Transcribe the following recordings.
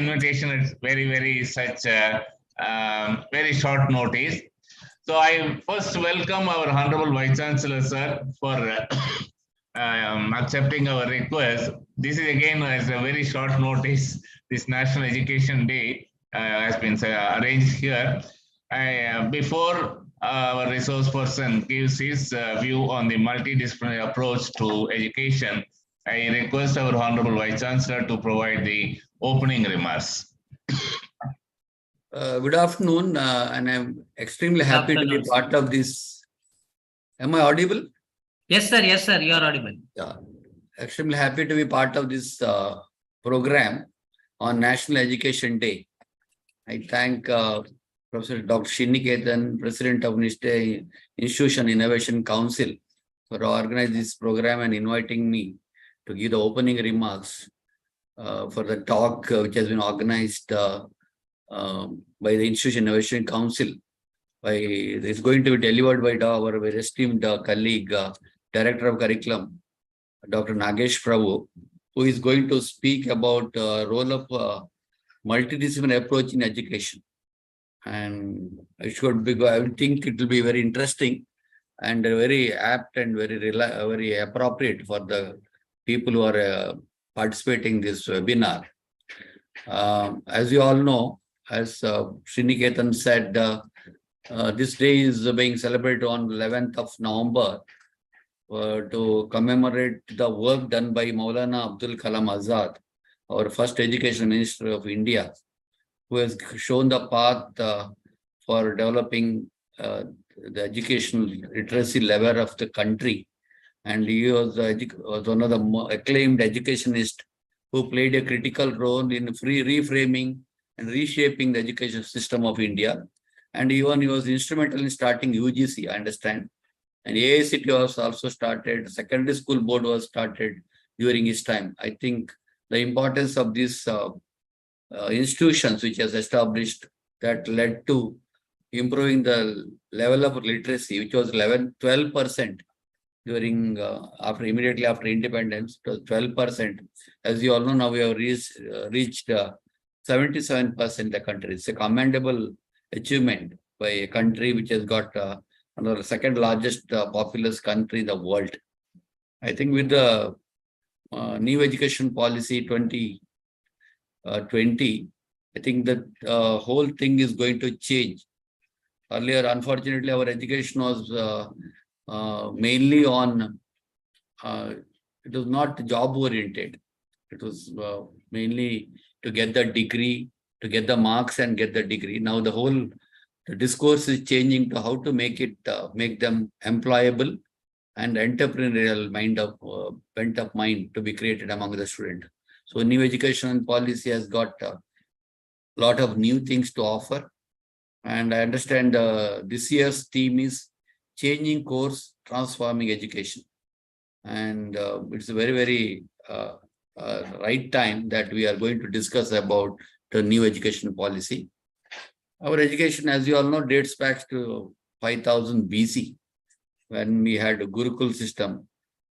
invitation at very such very short notice. So I first welcome our Honorable Vice Chancellor, sir, for accepting our request. This is again as a very short notice. This National Education Day has been arranged here. Before our resource person gives his view on the multidisciplinary approach to education, I request our Honorable Vice Chancellor to provide the opening remarks. Good afternoon, and I'm extremely happy to be part of this. Am I audible? Yes, sir. Yes, sir. You are audible. Yeah, extremely happy to be part of this program on National Education Day. I thank Professor Dr. Sriniketan, President of Nitte Institution Innovation Council, for organizing this program and inviting me to give the opening remarks for the talk which has been organized by the Institution Innovation Council. It's going to be delivered by our very esteemed colleague, Director of Curriculum, Dr. Nagesh Prabhu, who is going to speak about the role of multidisciplinary approach in education. And I think it will be very interesting and very apt and very appropriate for the people who are participating in this webinar. As you all know, as Sriniketan said, this day is being celebrated on 11th of November to commemorate the work done by Maulana Abdul Kalam Azad, our first Education Minister of India, who has shown the path for developing the educational literacy level of the country. And he was one of the acclaimed educationists who played a critical role in reframing and reshaping the education system of India. And even he was instrumental in starting UGC, I understand. And AICT was also started, secondary school board was started during his time. I think the importance of these institutions which has established that led to improving the level of literacy, which was 12% during immediately after independence, it was 12%. As you all know, now we have reached 77% in the country. It's a commendable achievement by a country which has got the second largest populous country in the world. I think with the new education policy 2020, I think that whole thing is going to change. Earlier, unfortunately, our education was mainly on, it was not job oriented. It was mainly to get the degree, to get the marks and get the degree. Now the discourse is changing to how to make them employable and entrepreneurial bent of mind to be created among the student. So new education policy has got a lot of new things to offer. And I understand this year's theme is changing course, transforming education. And it's a very right time that we are going to discuss about the new education policy. Our education, as you all know, dates back to 5000 BC, when we had a Gurukul system,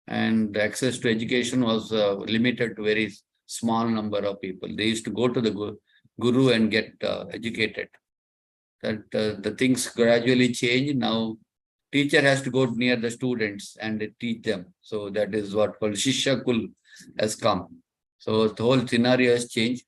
and access to education was limited to very small number of people. They used to go to the Guru and get educated. That the things gradually change. Now, teacher has to go near the students and teach them. So that is what called Shishya Kul has come. So the whole scenario has changed.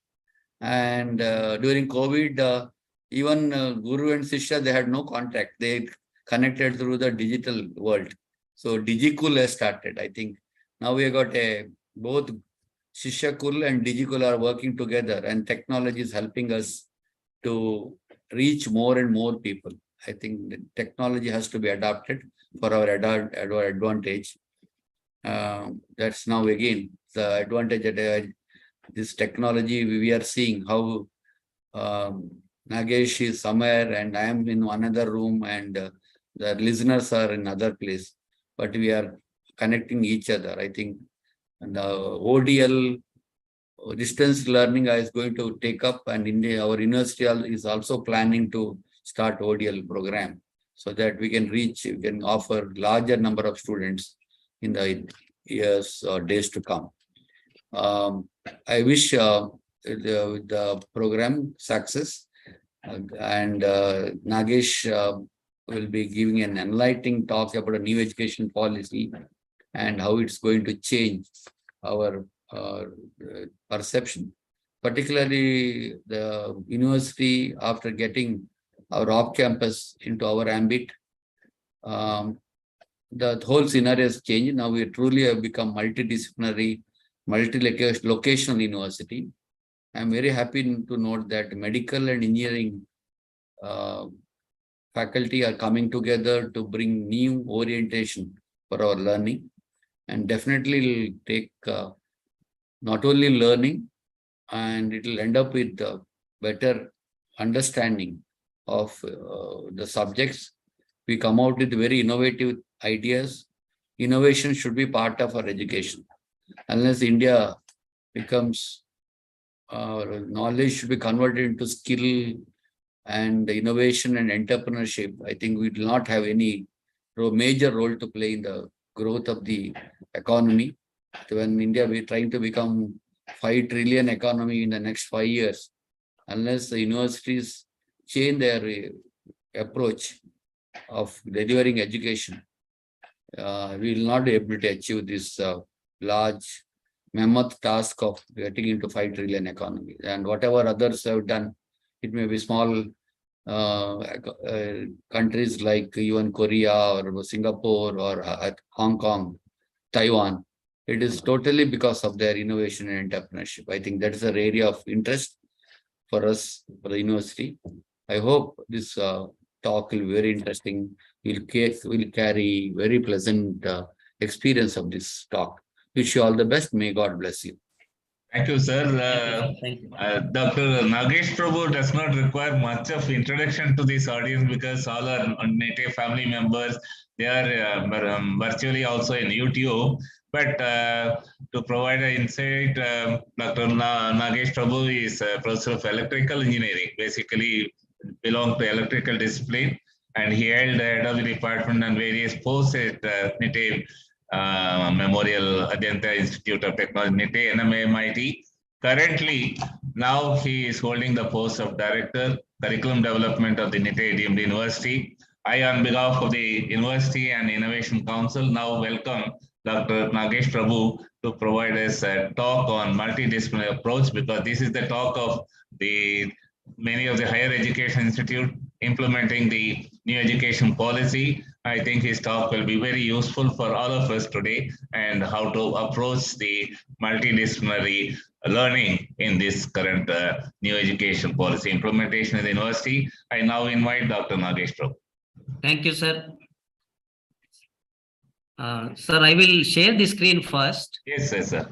And during COVID, even Guru and Shishya, they had no contact. They connected through the digital world. So Digikul has started. I think now we have got both Shishya Kul and Digikul are working together, and technology is helping us to reach more and more people. I think the technology has to be adapted for our advantage. That's now again the advantage that this technology we are seeing how Nagesh is somewhere and I am in another room and the listeners are in another place, but we are connecting each other. I think and the ODL distance learning is going to take up, and our university is also planning to start ODL program so that we can offer larger number of students in the years or days to come. I wish with the program success. And Nagesh will be giving an enlightening talk about a new education policy and how it's going to change our perception. Particularly the university, after getting our off-campus into our ambit, the whole scenario has changed. Now we truly have become multidisciplinary, multi-locational university. I'm very happy to note that medical and engineering faculty are coming together to bring new orientation for our learning, and definitely will take not only learning, and it will end up with better understanding of the subjects. We come out with very innovative ideas. Innovation should be part of our education. Unless India becomes, knowledge should be converted into skill and innovation and entrepreneurship, I think we will not have any major role to play in the growth of the economy. When India is trying to become 5 trillion economy in the next 5 years, unless the universities change their approach of delivering education, we will not be able to achieve this large mammoth task of getting into 5 trillion economy. And whatever others have done, it may be small countries like even Korea or Singapore or Hong Kong, Taiwan. It is totally because of their innovation and entrepreneurship. I think that is an area of interest for us, for the university. I hope this talk will be very interesting. We'll carry very pleasant experience of this talk. Wish you all the best. May God bless you. Thank you, sir. Thank you. Dr. Nagesh Prabhu does not require much of introduction to this audience because all our native family members, they are virtually also in YouTube. But to provide an insight, Dr. Nagesh Prabhu is a professor of electrical engineering, basically belong to electrical discipline, and he held the head of the department and various posts at Nitte Memorial Adyanta Institute of Technology, Nitte, NMIT. Currently, now he is holding the post of Director, Curriculum Development of the Nitte deemed University. I, on behalf of the University and Innovation Council, now welcome Dr. Nagesh Prabhu to provide us a talk on multidisciplinary approach, because this is the talk of the many of the higher education institute implementing the new education policy. I think his talk will be very useful for all of us today, and how to approach the multidisciplinary learning in this current new education policy implementation in the university. I now invite Dr. Nagesh Prabhu. Thank you, sir. Sir, I will share the screen first. Yes, sir.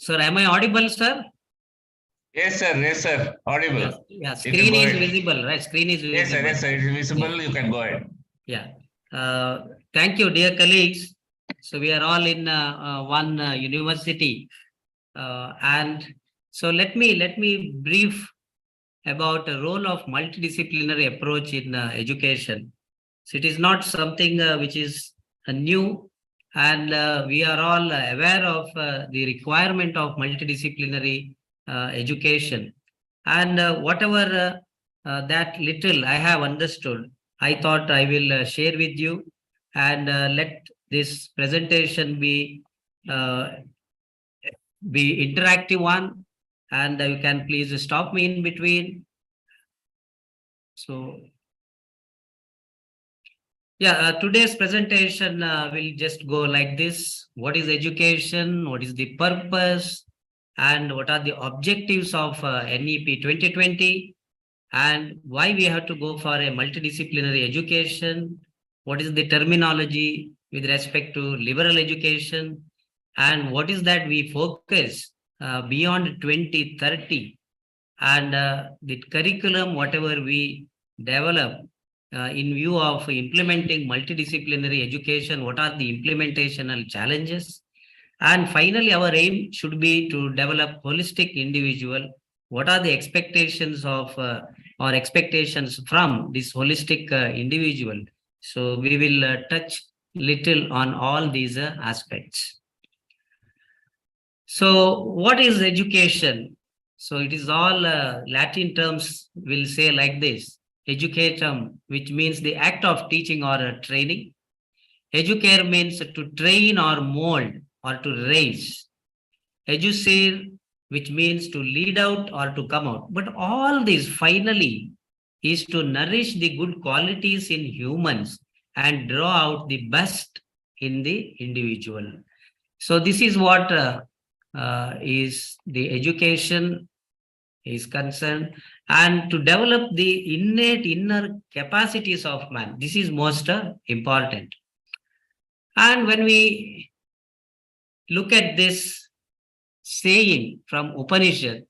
Sir, am I audible, sir? Yes, sir. Yes, sir. Audible. Yes. Yeah, screen is visible, right? Screen is visible. Yes, sir. Yes, sir. It is visible. Yeah. You can go ahead. Yeah. Thank you, dear colleagues. So we are all in one university, and so let me brief about the role of multidisciplinary approach in education. So it is not something which is new, and we are all aware of the requirement of multidisciplinary education. And whatever that little I have understood, I thought I will share with you, and let this presentation be interactive one, and you can please stop me in between. So Yeah, today's presentation will just go like this. What is education? What is the purpose? And what are the objectives of NEP 2020? And why we have to go for a multidisciplinary education? What is the terminology with respect to liberal education? And what is that we focus beyond 2030? And the curriculum, whatever we develop in view of implementing multidisciplinary education, what are the implementational challenges? And finally, our aim should be to develop holistic individual. What are the expectations of or expectations from this holistic individual? So we will touch little on all these aspects. So what is education? So it is all Latin terms will say like this: educatum, which means the act of teaching or training. Educare means to train or mold or to raise. Educere, which means to lead out or to come out. But all this finally is to nourish the good qualities in humans and draw out the best in the individual. So this is what is the education is concerned, and to develop the innate inner capacities of man. This is most important. And when we look at this saying from Upanishad,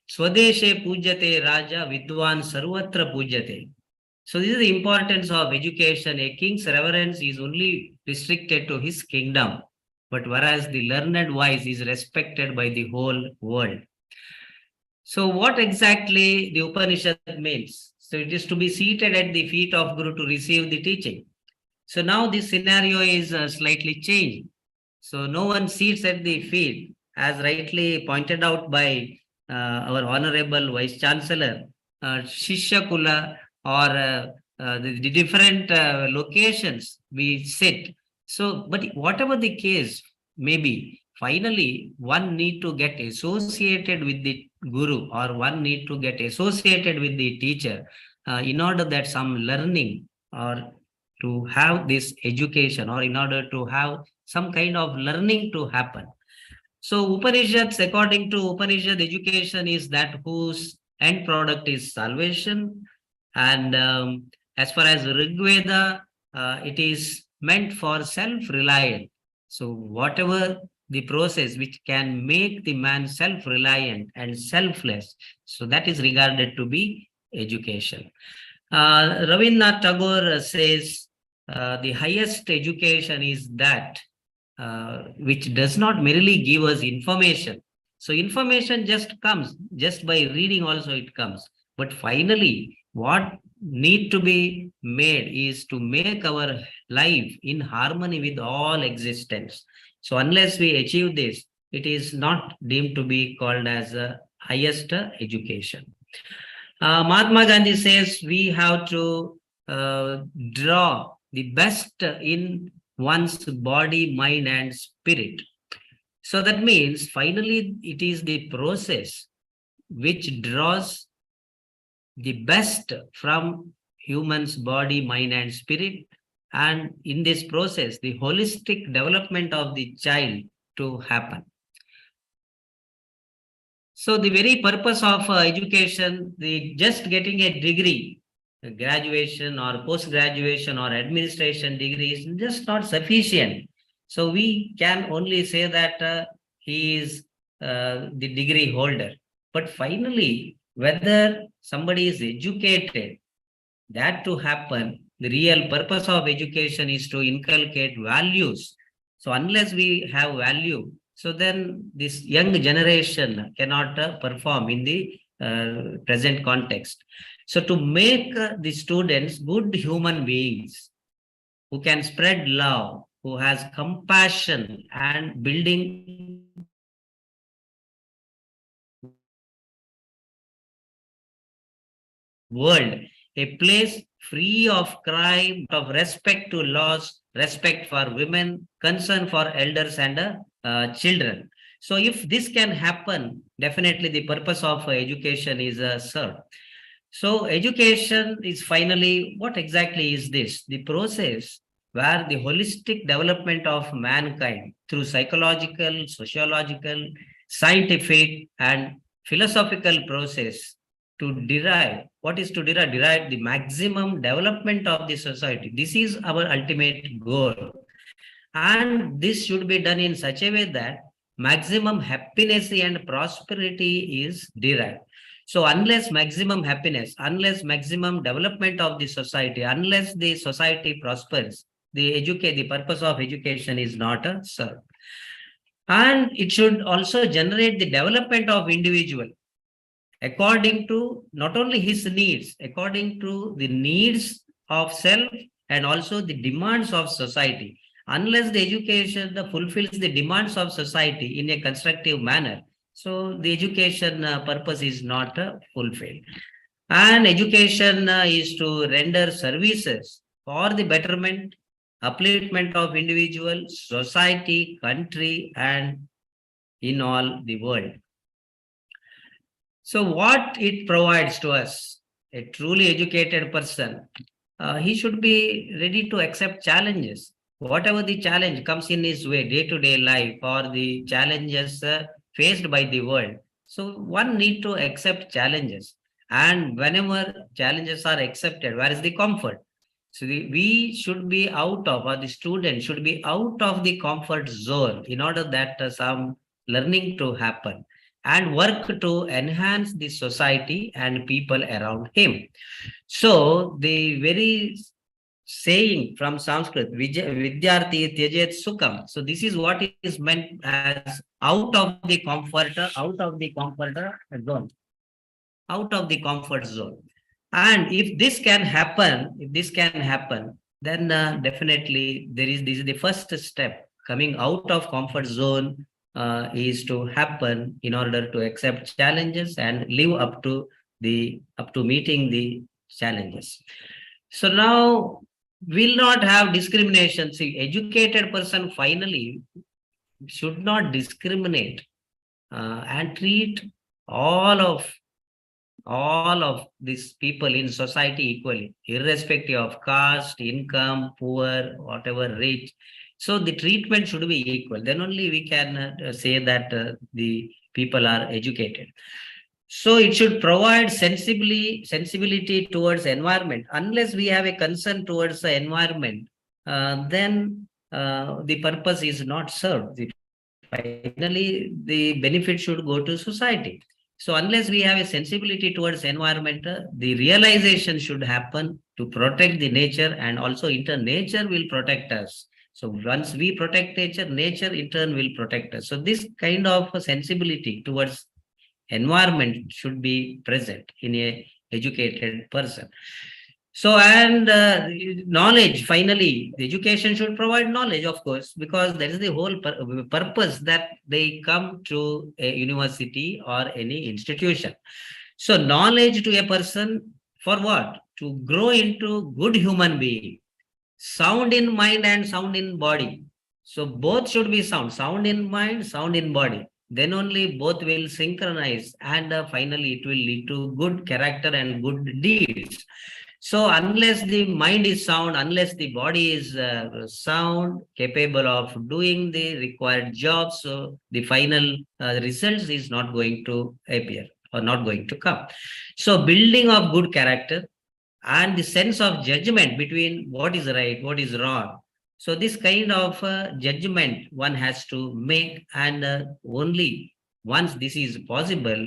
Swadeshe Pujyate Raja Vidwan Sarvatra Pujyate. So this is the importance of education. A king's reverence is only restricted to his kingdom, but whereas the learned wise is respected by the whole world. So what exactly the Upanishad means? So it is to be seated at the feet of Guru to receive the teaching. So now this scenario is slightly changed. So no one sits at the feet, as rightly pointed out by our Honorable Vice Chancellor, Shishya Kula, or the different locations we sit. So, but whatever the case may be, finally, one need to get associated with the Guru, or one need to get associated with the teacher in order that some learning or to have this education, or in order to have some kind of learning to happen. So Upanishads, according to Upanishad, education is that whose end product is salvation. And as far as Rig Veda, it is meant for self-reliant. So whatever the process which can make the man self-reliant and selfless, so that is regarded to be education. Rabindranath Tagore says the highest education is that which does not merely give us information. So information just comes, just by reading also it comes. But finally, what need to be made is to make our life in harmony with all existence. So unless we achieve this, it is not deemed to be called as a highest education. Mahatma Gandhi says we have to draw the best in one's body, mind, and spirit. So that means finally it is the process which draws the best from human's body, mind, and spirit. And in this process, the holistic development of the child to happen. So the very purpose of education, the just getting a degree, a graduation or post-graduation or administration degree is just not sufficient. So we can only say that he is the degree holder. But finally, whether somebody is educated, that to happen, the real purpose of education is to inculcate values. So unless we have value, so then this young generation cannot perform in the present context. So to make the students good human beings who can spread love, who has compassion and building world, a place free of crime, of respect to laws, respect for women, concern for elders and children. So if this can happen, definitely the purpose of education is served. So education is finally, what exactly is this? The process where the holistic development of mankind through psychological, sociological, scientific, and philosophical process to derive, what is to derive? Derive the maximum development of the society. This is our ultimate goal. And this should be done in such a way that maximum happiness and prosperity is derived. So unless maximum happiness, unless maximum development of the society, unless the society prospers, the purpose of education is not served. And it should also generate the development of individual according to not only his needs, according to the needs of self and also the demands of society. Unless the education fulfills the demands of society in a constructive manner, so the education purpose is not fulfilled. And education is to render services for the betterment, upliftment of individual, society, country, and in all the world. So what it provides to us, a truly educated person, he should be ready to accept challenges. Whatever the challenge comes in his way, day-to-day life, or the challenges faced by the world. So one need to accept challenges. And whenever challenges are accepted, where is the comfort? So we should be out of, or the student should be out of the comfort zone in order that some learning to happen and work to enhance the society and people around him. So the very saying from Sanskrit, Vidyarthi Tyajet Sukham. So this is what is meant as out of the comfort zone. Out of the comfort zone. And if this can happen, then definitely this is the first step. Coming out of comfort zone is to happen in order to accept challenges and live up to meeting the challenges. So now will not have discrimination. See, educated person finally should not discriminate and treat all of these people in society equally, irrespective of caste, income, poor, whatever, rich. So the treatment should be equal. Then only we can say that the people are educated. So it should provide sensibility towards environment. Unless we have a concern towards the environment, then the purpose is not served. Finally, the benefit should go to society. So unless we have a sensibility towards environment, the realization should happen to protect the nature, and also in turn, nature will protect us. So once we protect nature, nature in turn will protect us. So this kind of sensibility towards environment should be present in a educated person. So, and knowledge, finally, the education should provide knowledge, of course, because that is the whole purpose that they come to a university or any institution. So knowledge to a person for what? To grow into good human being, sound in mind and sound in body. So both should be sound in mind, sound in body. Then only both will synchronize, and finally it will lead to good character and good deeds. So unless the mind is sound, unless the body is sound, capable of doing the required jobs, so the final results is not going to appear or not going to come. So building of good character and the sense of judgment between what is right, what is wrong. So this kind of judgment one has to make, and only once this is possible,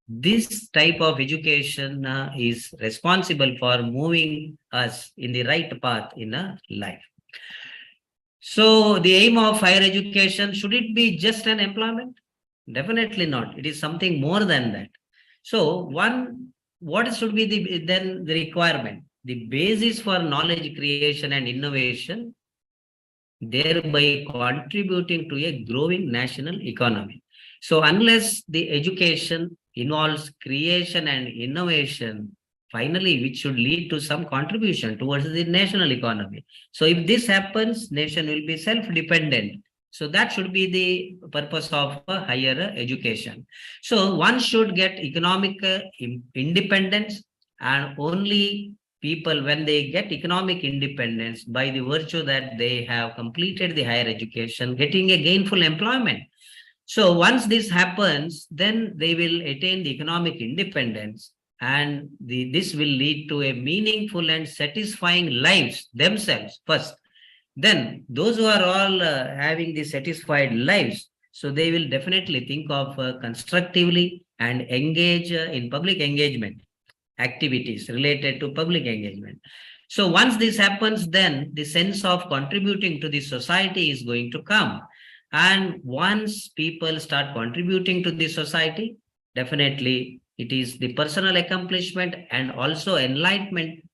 this type of education is responsible for moving us in the right path in a life. So the aim of higher education, should it be just an employment? Definitely not. It is something more than that. So what should be the requirement? The basis for knowledge creation and innovation, thereby contributing to a growing national economy. So unless the education involves creation and innovation, finally, which should lead to some contribution towards the national economy. So if this happens, nation will be self-dependent. So that should be the purpose of higher education. So one should get economic independence And only people, when they get economic independence by the virtue that they have completed the higher education, getting a gainful employment. So once this happens, then they will attain the economic independence, and this will lead to a meaningful and satisfying lives themselves first. Then those who are all having the satisfied lives, so they will definitely think of constructively and engage in public engagement activities related to public engagement. So once this happens, then the sense of contributing to the society is going to come. And once people start contributing to the society, definitely it is the personal accomplishment and also enlightenment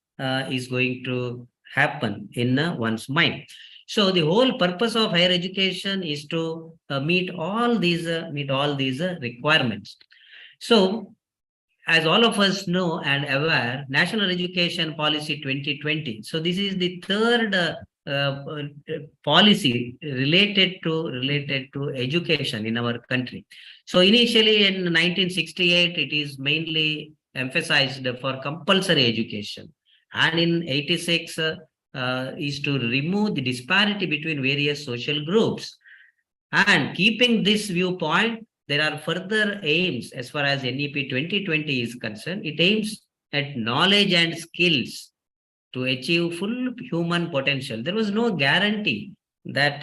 is going to happen in one's mind. So the whole purpose of higher education is to meet all these requirements. So as all of us know and aware, National Education Policy 2020. So this is the third policy related to education in our country. So initially in 1968, it is mainly emphasized for compulsory education, and in 86 is to remove the disparity between various social groups. And keeping this viewpoint, there are further aims as far as NEP 2020 is concerned. It aims at knowledge and skills to achieve full human potential. There was no guarantee that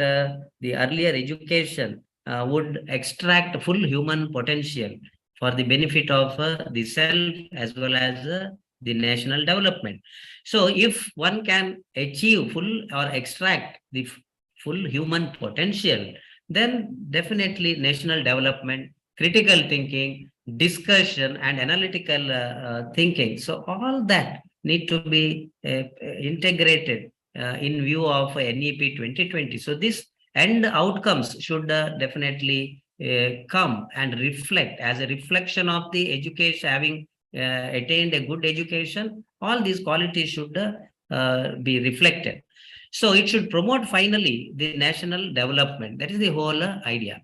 the earlier education would extract full human potential for the benefit of the self as well as the national development. So if one can achieve full or extract the full human potential, then definitely national development, critical thinking, discussion, and analytical thinking. So all that need to be integrated in view of NEP 2020. So this end outcomes should definitely come and reflect as a reflection of the education, having attained a good education. All these qualities should be reflected. So it should promote finally the national development. That is the whole idea.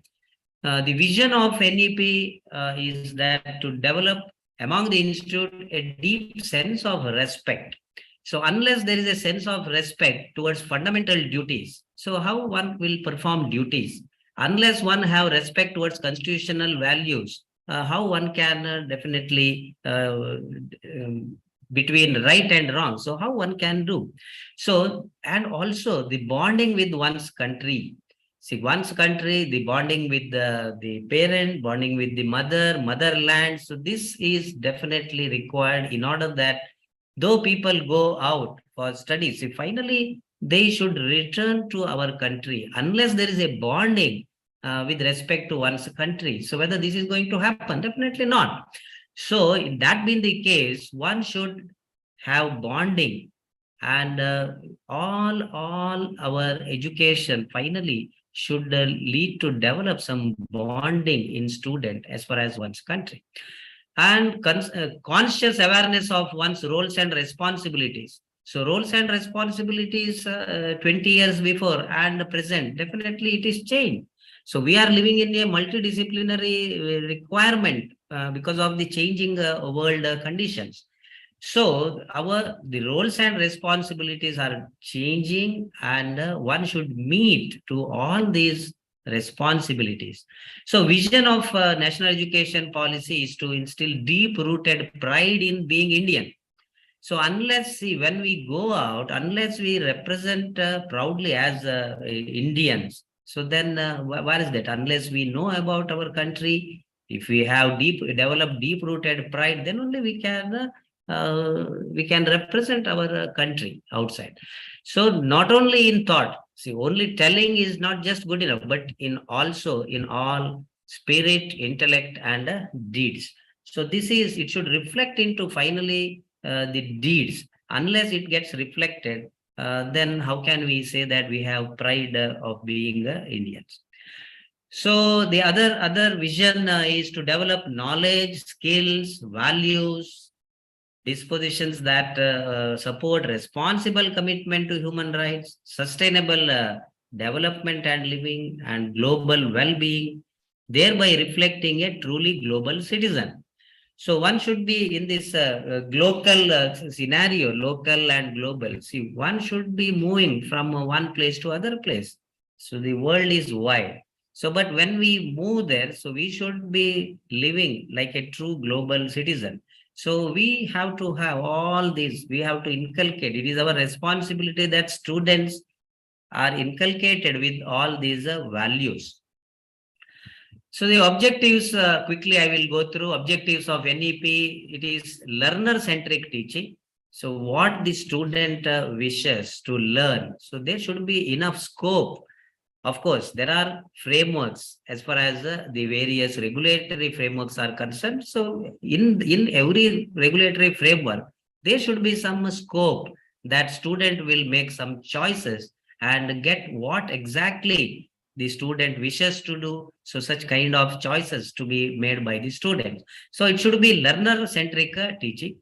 The vision of NEP is that to develop among the institute a deep sense of respect. So unless there is a sense of respect towards fundamental duties, so how one will perform duties? Unless one have respect towards constitutional values, how one can definitely between right and wrong. So how one can do? So, and also the bonding with one's country. See, one's country, the bonding with the parent, bonding with the motherland. So this is definitely required in order that though people go out for studies, see, finally they should return to our country unless there is a bonding with respect to one's country. So whether this is going to happen? Definitely not. So in that being the case, one should have bonding, and all our education finally should lead to develop some bonding in student as far as one's country. And conscious awareness of one's roles and responsibilities. So roles and responsibilities 20 years before and present, definitely it is changed. So we are living in a multidisciplinary requirement because of the changing world conditions. So the roles and responsibilities are changing, and one should meet to all these responsibilities. So vision of national education policy is to instill deep-rooted pride in being Indian. So unless, see, when we go out, unless we represent proudly as Indians, so then where is that? Unless we know about our country, if we have developed deep-rooted pride, then only we can represent our country outside. So not only in thought, see, only telling is not just good enough, but in all spirit, intellect, and deeds. So it should reflect into finally the deeds. Unless it gets reflected, then how can we say that we have pride of being Indians? So the other vision is to develop knowledge, skills, values, dispositions that support responsible commitment to human rights, sustainable development and living, and global well-being, thereby reflecting a truly global citizen. So one should be in this local scenario, local and global. See, one should be moving from one place to other place. So the world is wide. So, but when we move there, so we should be living like a true global citizen. So we have to have all these, we have to inculcate. It is our responsibility that students are inculcated with all these values. So the objectives, quickly I will go through objectives of NEP. It is learner-centric teaching. So what the student wishes to learn. So there should be enough scope. Of course, there are frameworks as far as the various regulatory frameworks are concerned. So in every regulatory framework, there should be some scope that student will make some choices and get what exactly the student wishes to do. So such kind of choices to be made by the students. So it should be learner-centric teaching.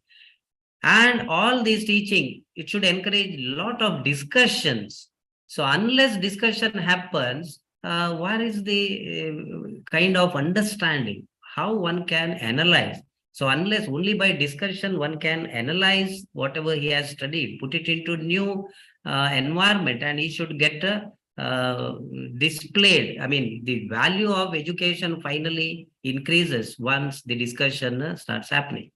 And all this teaching, it should encourage a lot of discussions. So unless discussion happens, what is the kind of understanding, how one can analyze? So unless only by discussion, one can analyze whatever he has studied, put it into new environment, and he should get displayed. I mean, the value of education finally increases once the discussion starts happening.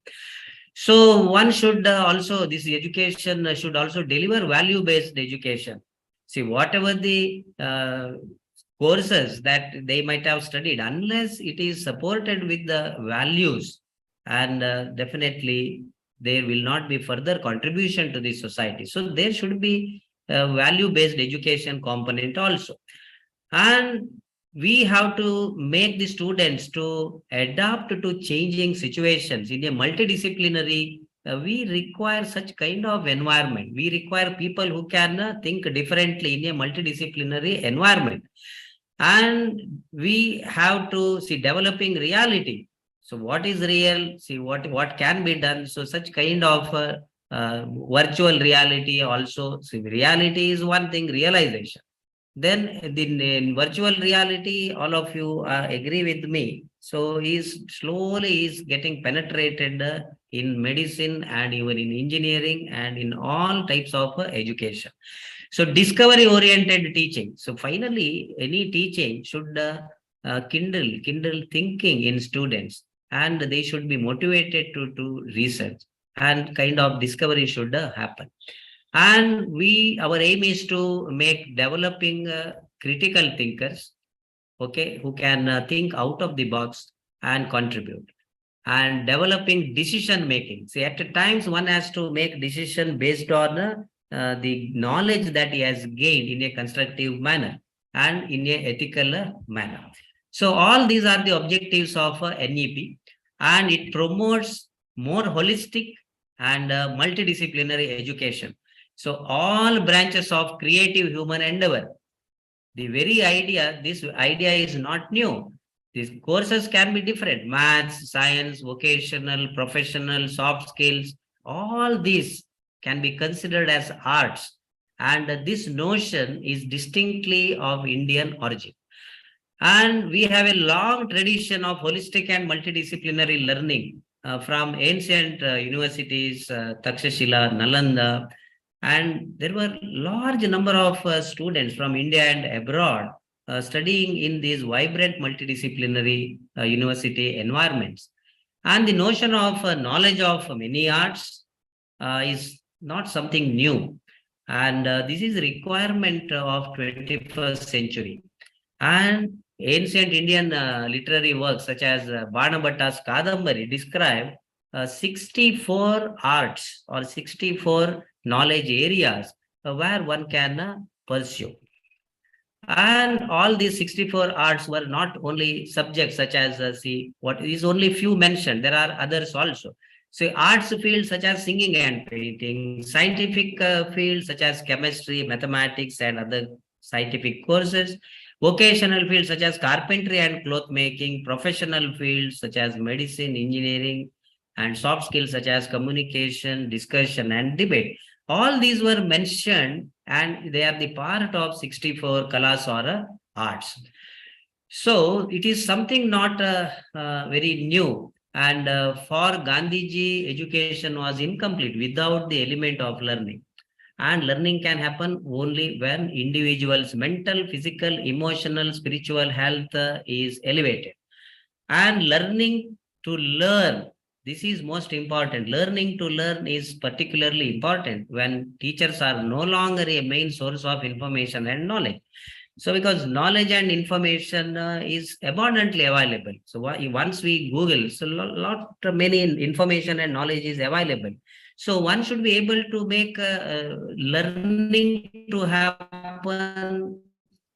So one should also, this education should also deliver value-based education. See, whatever the courses that they might have studied, unless it is supported with the values, and definitely there will not be further contribution to the society. So there should be a value-based education component also. And we have to make the students to adapt to changing situations in a multidisciplinary. We require such kind of environment. We require people who can think differently in a multidisciplinary environment. And we have to see developing reality. So what is real? See what can be done. So such kind of virtual reality also. See, reality is one thing, realization. Then in virtual reality, all of you agree with me. So he's slowly is getting penetrated in medicine and even in engineering and in all types of education. So discovery oriented teaching. So finally, any teaching should kindle thinking in students, and they should be motivated to do research, and kind of discovery should happen. And our aim is to make developing critical thinkers, okay, who can think out of the box and contribute. And developing decision making. See, at times one has to make decision based on the knowledge that he has gained in a constructive manner and in a ethical manner. So all these are the objectives of NEP, and it promotes more holistic and multidisciplinary education. So all branches of creative human endeavor. The very idea, this idea is not new. These courses can be different: maths, science, vocational, professional, soft skills. All these can be considered as arts. And this notion is distinctly of Indian origin. And we have a long tradition of holistic and multidisciplinary learning from ancient universities, Takshashila, Nalanda. And there were large number of students from India and abroad studying in these vibrant multidisciplinary university environments. And the notion of knowledge of many arts is not something new. And this is a requirement of 21st century. And ancient Indian literary works such as Banabhatta's Kadambari describe 64 arts or 64 knowledge areas where one can pursue. And all these 64 arts were not only subjects such as, see, what is only few mentioned, there are others also. So arts fields such as singing and painting, scientific fields such as chemistry, mathematics, and other scientific courses, vocational fields such as carpentry and cloth making, professional fields such as medicine, engineering, and soft skills such as communication, discussion, and debate. All these were mentioned, and they are the part of 64 kalas or arts. So it is something not very new. And for Gandhiji, education was incomplete without the element of learning. And learning can happen only when individuals' mental, physical, emotional, spiritual health is elevated. And learning to learn, this is most important. Learning to learn is particularly important when teachers are no longer a main source of information and knowledge. So because knowledge and information is abundantly available. So once we Google, so many information and knowledge is available. So one should be able to make learning to happen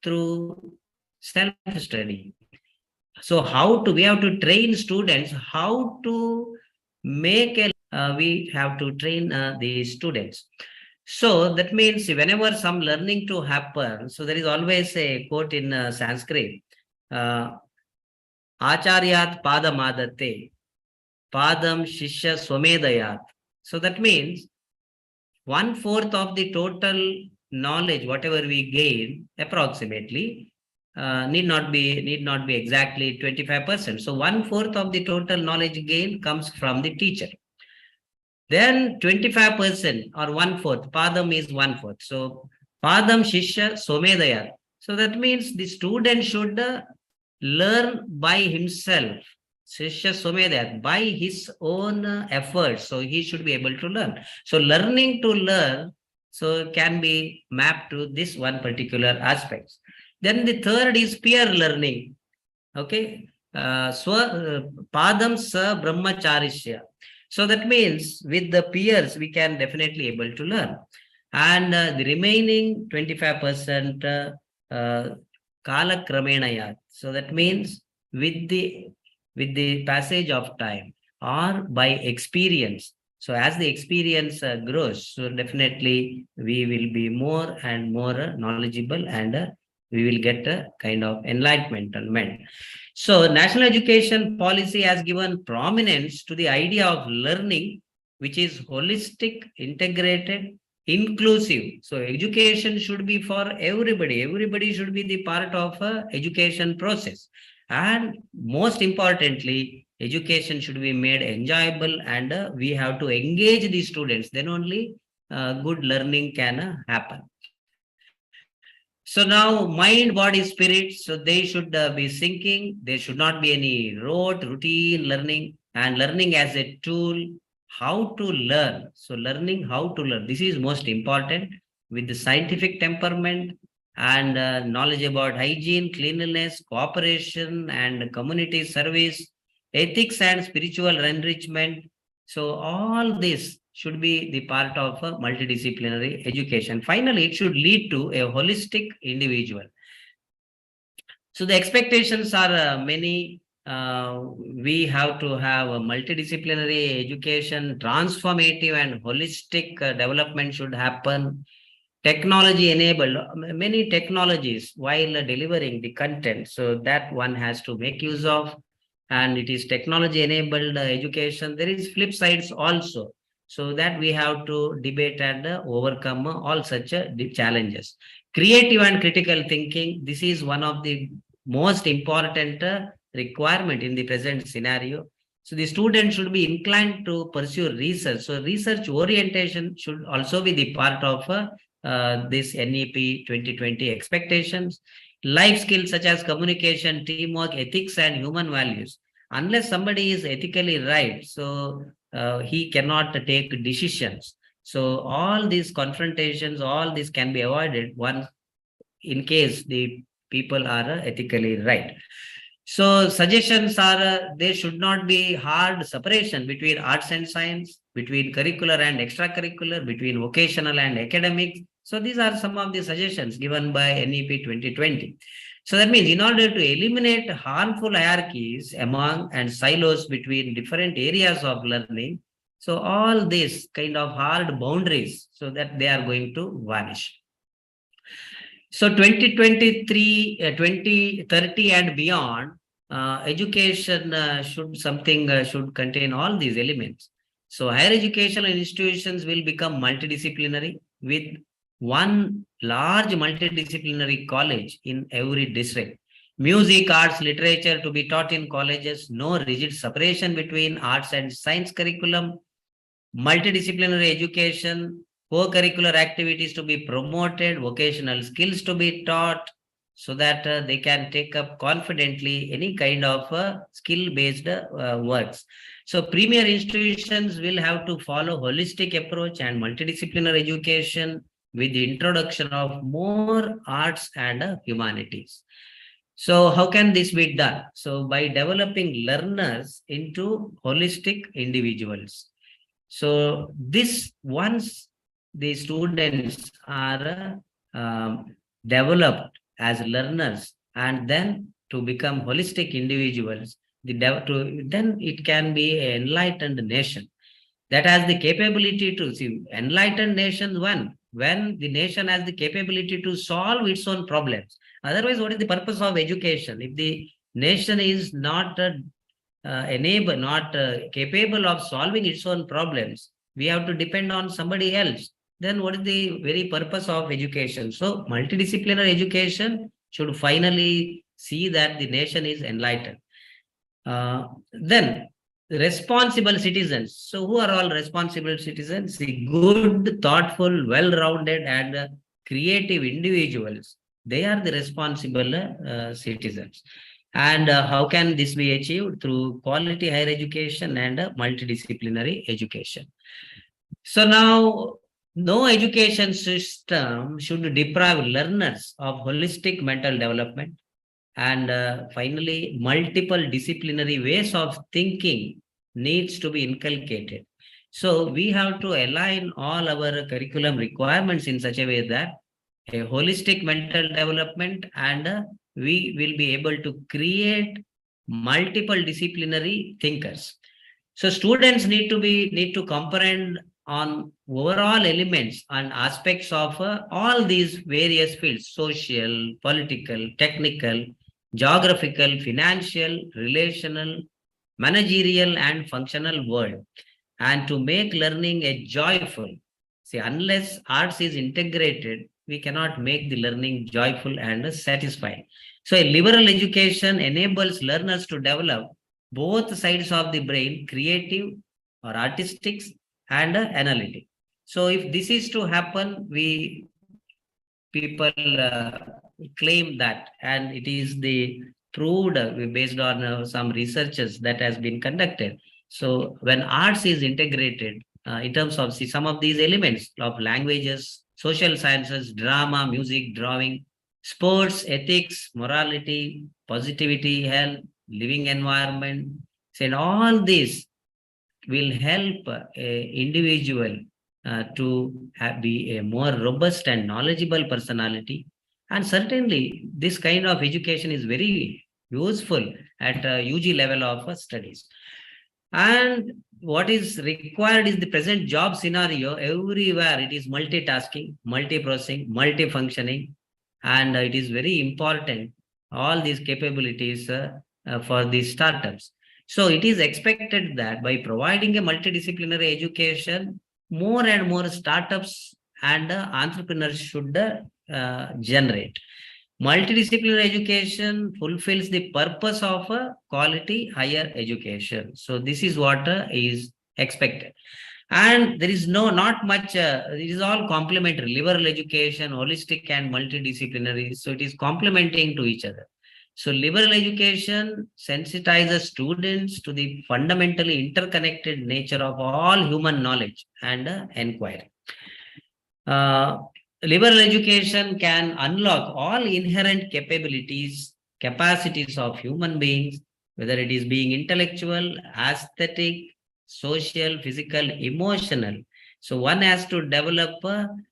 through self-study. So we have to train students how to make we have to train the students. So that means whenever some learning to happen, so there is always a quote in Sanskrit, Acharyat padamadate, padam shishya swamedayat. So that means 1/4 of the total knowledge, whatever we gain, approximately, need not be exactly 25%. So 1/4 of the total knowledge gain comes from the teacher. Then 25% or 1/4, padam is 1/4. So padam shishya somedaya. So that means the student should learn by himself. Shishya somedaya, by his own efforts. So he should be able to learn. So learning to learn, so can be mapped to this one particular aspect. Then the third is peer learning. Okay. Padam sa brahmacharishya. So that means with the peers, we can definitely able to learn. And the remaining 25% kala kramenaya. So that means with the passage of time or by experience. So as the experience grows, so definitely we will be more and more knowledgeable, and we will get a kind of enlightenment. So national education policy has given prominence to the idea of learning, which is holistic, integrated, inclusive. So education should be for everybody. Everybody should be the part of a education process. And most importantly, education should be made enjoyable, and we have to engage the students. Then only good learning can happen. So now mind, body, spirit, so they should be syncing. There should not be any rote, routine learning, and learning as a tool, how to learn. So learning how to learn, this is most important, with the scientific temperament and knowledge about hygiene, cleanliness, cooperation and community service, ethics and spiritual enrichment. So all this should be the part of a multidisciplinary education. Finally, it should lead to a holistic individual. So the expectations are many. We have to have a multidisciplinary education, transformative and holistic development should happen. Technology enabled, many technologies while delivering the content. So that one has to make use of, and it is technology enabled education. There is flip sides also. So that we have to debate and overcome all such challenges. Creative and critical thinking, this is one of the most important requirement in the present scenario. So the student should be inclined to pursue research. So research orientation should also be the part of this NEP 2020 expectations. Life skills such as communication, teamwork, ethics, and human values. Unless somebody is ethically right, so he cannot take decisions. So all these confrontations, all this can be avoided once in case the people are ethically right. So suggestions are there should not be hard separation between arts and science, between curricular and extracurricular, between vocational and academics. So these are some of the suggestions given by NEP 2020. So that means in order to eliminate harmful hierarchies among and silos between different areas of learning, so all these kind of hard boundaries, so that they are going to vanish. So 2023, 2030 and beyond, education should contain all these elements. So higher educational institutions will become multidisciplinary with one large multidisciplinary college in every district. music, arts, literature to be taught in colleges, no rigid separation between arts and science curriculum, multidisciplinary education, co-curricular activities to be promoted, vocational skills to be taught, so that they can take up confidently any kind of skill-based works. So premier institutions will have to follow holistic approach and multidisciplinary education with the introduction of more arts and humanities. So how can this be done? So by developing learners into holistic individuals. So this, once the students are developed as learners and then to become holistic individuals, then it can be an enlightened nation that has the capability to see. Enlightened nations, when the nation has the capability to solve its own problems. Otherwise, what is the purpose of education? If the nation is not capable of solving its own problems, we have to depend on somebody else. Then what is the very purpose of education? So multidisciplinary education should finally see that the nation is enlightened. Then responsible citizens. So who are all responsible citizens? The good, thoughtful, well-rounded and creative individuals. They are the responsible citizens. And how can this be achieved? Through quality higher education and multidisciplinary education. So now, no education system should deprive learners of holistic mental development. And finally, multiple disciplinary ways of thinking needs to be inculcated. So we have to align all our curriculum requirements in such a way that a holistic mental development, and we will be able to create multiple disciplinary thinkers. So students need to comprehend on overall elements and aspects of all these various fields: social, political, technical, geographical, financial, relational, managerial, and functional world, and to make learning a joyful. See, unless arts is integrated, we cannot make the learning joyful and satisfying. So a liberal education enables learners to develop both sides of the brain, creative or artistic and analytic. So if this is to happen, people claim that, and it is the proved based on some researches that has been conducted. So when arts is integrated in terms of some of these elements of languages, social sciences, drama, music, drawing, sports, ethics, morality, positivity, health, living environment, and all this will help an individual to be a more robust and knowledgeable personality. And certainly, this kind of education is very useful at a UG level of studies. And what is required is the present job scenario. Everywhere it is multitasking, multiprocessing, multifunctioning, and it is very important, all these capabilities for these startups. So it is expected that by providing a multidisciplinary education, more and more startups and entrepreneurs should generate. Multidisciplinary education fulfills the purpose of quality higher education. So this is what is expected. And there is not much, it is all complementary: liberal education, holistic and multidisciplinary. So it is complementing to each other. So liberal education sensitizes students to the fundamentally interconnected nature of all human knowledge and inquiry. Liberal education can unlock all inherent capacities of human beings, whether it is being intellectual, aesthetic, social, physical, emotional. So one has to develop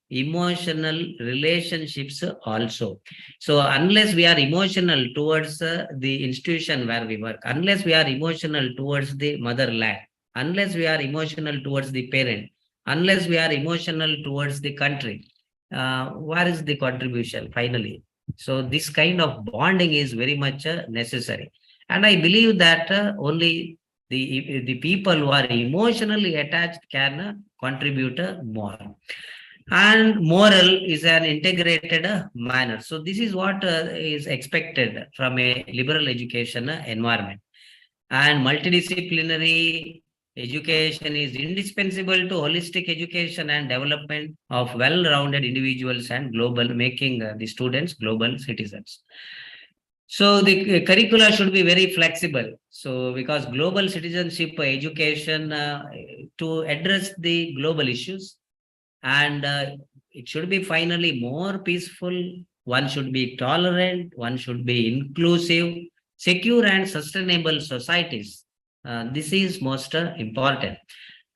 emotional relationships also. So unless we are emotional towards the institution where we work, unless we are emotional towards the motherland, unless we are emotional towards the parent, unless we are emotional towards the country, where is the contribution finally? So this kind of bonding is very much necessary. And I believe that only the people who are emotionally attached can contribute more. and moral is an integrated manner. So this is what is expected from a liberal education environment. And multidisciplinary education is indispensable to holistic education and development of well-rounded individuals and global, making the students global citizens. So the curricula should be very flexible. So because global citizenship education to address the global issues, and it should be finally more peaceful. One should be tolerant. One should be inclusive, secure, and sustainable societies. This is most important.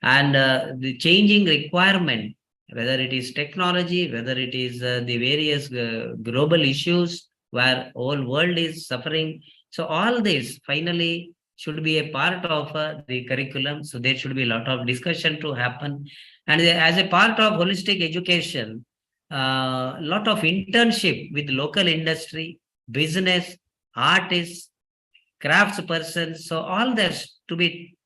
And the changing requirement, whether it is technology, whether it is the various global issues where whole world is suffering. So all this finally should be a part of the curriculum. So there should be a lot of discussion to happen. And as a part of holistic education, a lot of internship with local industry, business, artists, craftspersons. So all this to be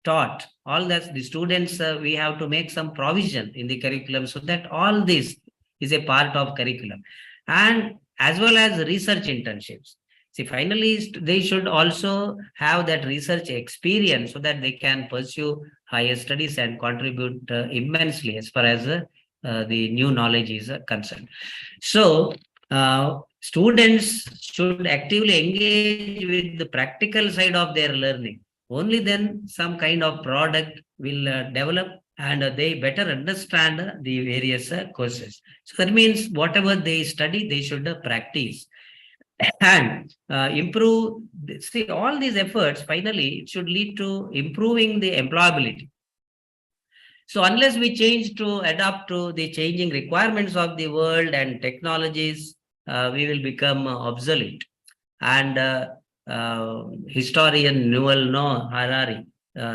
taught, all that the students, we have to make some provision in the curriculum so that all this is a part of curriculum. And as well as research internships. See, finally, they should also have that research experience so that they can pursue higher studies and contribute immensely as far as the new knowledge is concerned. So, students should actively engage with the practical side of their learning. Only then some kind of product will develop, and they better understand the various courses. So that means whatever they study, they should practice and improve. See, all these efforts finally should lead to improving the employability. So unless we change to adapt to the changing requirements of the world and technologies, we will become obsolete. And historian Yuval Noah Harari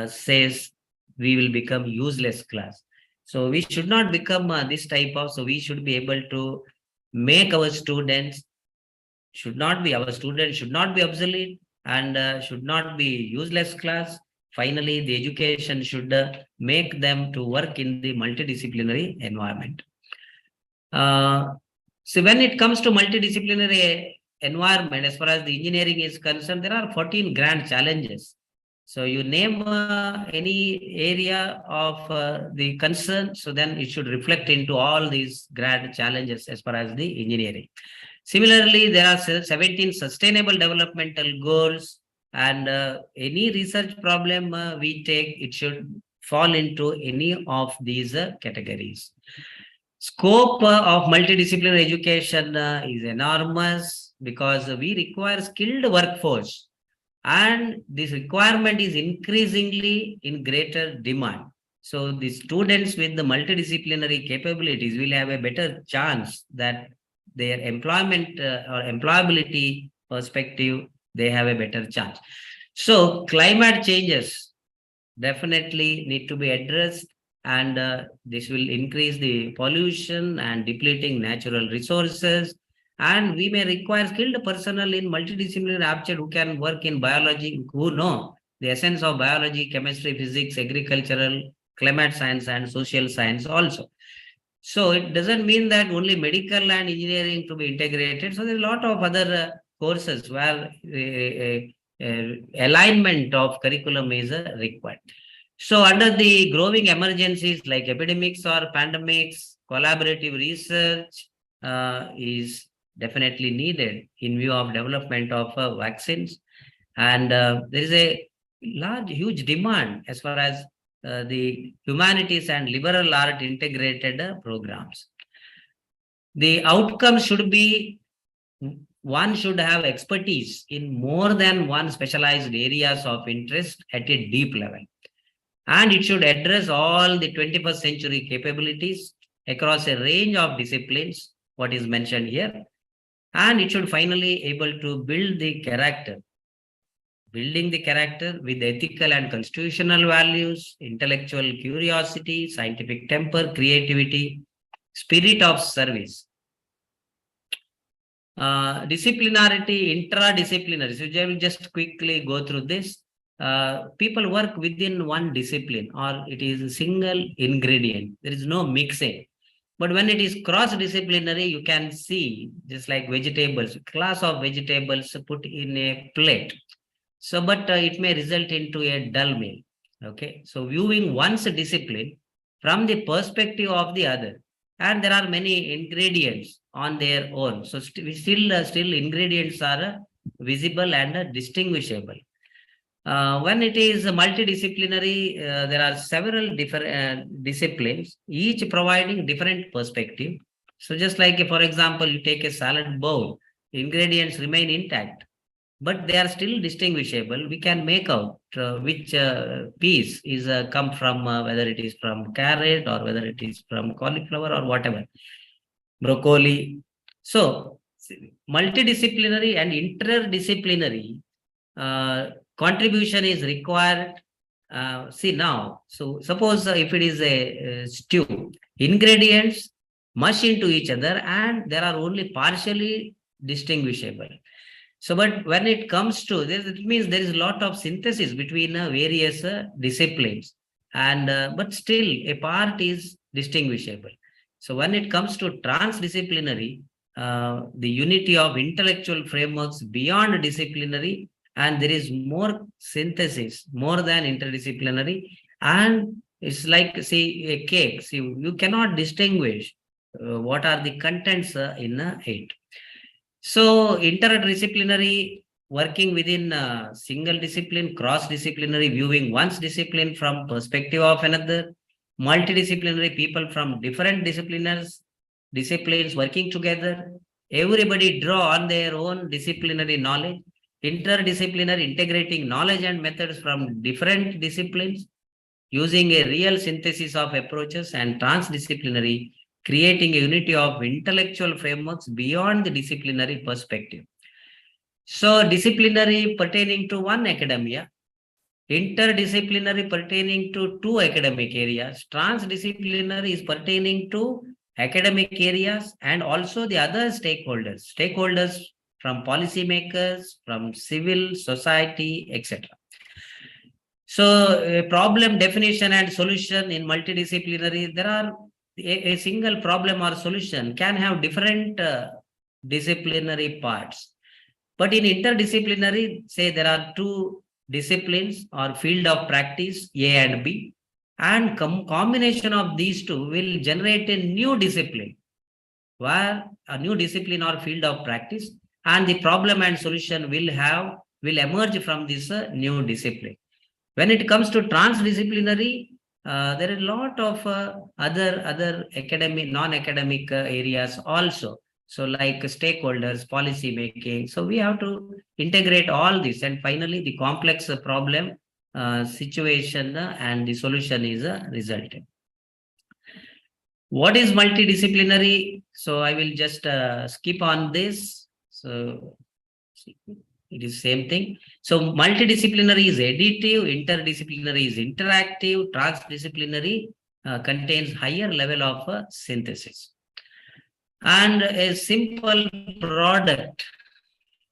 says we will become useless class. So we should not become this type of, so we should be able to make our students should not be obsolete and should not be useless class. Finally, the education should make them to work in the multidisciplinary environment. So when it comes to multidisciplinary environment, as far as the engineering is concerned, there are 14 grand challenges. So you name any area of the concern, so then it should reflect into all these grand challenges as far as the engineering. Similarly, there are 17 sustainable developmental goals, and any research problem we take, it should fall into any of these categories. Scope of multidisciplinary education is enormous because we require skilled workforce, and this requirement is increasingly in greater demand. So the students with the multidisciplinary capabilities will have a better chance that their employment or employability perspective, they have a better chance. So climate changes definitely need to be addressed, and this will increase the pollution and depleting natural resources. And we may require skilled personnel in multidisciplinary aptitude who can work in biology, who know the essence of biology, chemistry, physics, agricultural, climate science, and social science also. So it doesn't mean that only medical and engineering to be integrated. So there's a lot of other courses where alignment of curriculum is required. So under the growing emergencies like epidemics or pandemics, collaborative research is definitely needed in view of development of vaccines. And there is a huge demand as far as the humanities and liberal art integrated programs. The outcome should be one should have expertise in more than one specialized areas of interest at a deep level. And it should address all the 21st century capabilities across a range of disciplines, what is mentioned here. And it should finally able to build the character. Building the character with ethical and constitutional values, intellectual curiosity, scientific temper, creativity, spirit of service. Disciplinarity, intradisciplinary. So I will just quickly go through this. People work within one discipline, or it is a single ingredient. There is no mixing. But when it is cross-disciplinary, you can see just like vegetables, class of vegetables put in a plate. So, but it may result into a dull meal. Okay. So viewing one's discipline from the perspective of the other. And there are many ingredients on their own. So still ingredients are visible and distinguishable. When it is multidisciplinary, there are several different disciplines, each providing different perspective. So just like, for example, you take a salad bowl, ingredients remain intact, but they are still distinguishable. We can make out which piece is come from, whether it is from carrot or whether it is from cauliflower or whatever, broccoli. So multidisciplinary and interdisciplinary contribution is required. See now, so suppose if it is a stew, ingredients mush into each other and there are only partially distinguishable. So, but when it comes to this, it means there is a lot of synthesis between various disciplines, and but still a part is distinguishable. So, when it comes to transdisciplinary, the unity of intellectual frameworks beyond disciplinary, and there is more synthesis, more than interdisciplinary, and it's like, say, a cake. See, you cannot distinguish what are the contents in it. So interdisciplinary, working within a single discipline, cross-disciplinary, viewing one's discipline from perspective of another, multidisciplinary, people from different disciplines working together, everybody draw on their own disciplinary knowledge, interdisciplinary, integrating knowledge and methods from different disciplines, using a real synthesis of approaches, and transdisciplinary, creating a unity of intellectual frameworks beyond the disciplinary perspective. So disciplinary pertaining to one academia, interdisciplinary pertaining to two academic areas, transdisciplinary is pertaining to academic areas and also the other stakeholders from policymakers, from civil society, etc. So a problem definition and solution in multidisciplinary, there are a single problem or solution can have different disciplinary parts. But in interdisciplinary, say there are two disciplines or field of practice, A and B, and combination of these two will generate a new discipline, where a new discipline or field of practice, and the problem and solution will emerge from this new discipline. When it comes to transdisciplinary, there are a lot of other academic, non-academic areas also. So like stakeholders, policy making. So we have to integrate all this, and finally the complex problem situation and the solution is resulted. What is multidisciplinary? So I will just skip on this. So it is same thing. So multidisciplinary is additive, interdisciplinary is interactive, transdisciplinary contains higher level of synthesis. And a simple product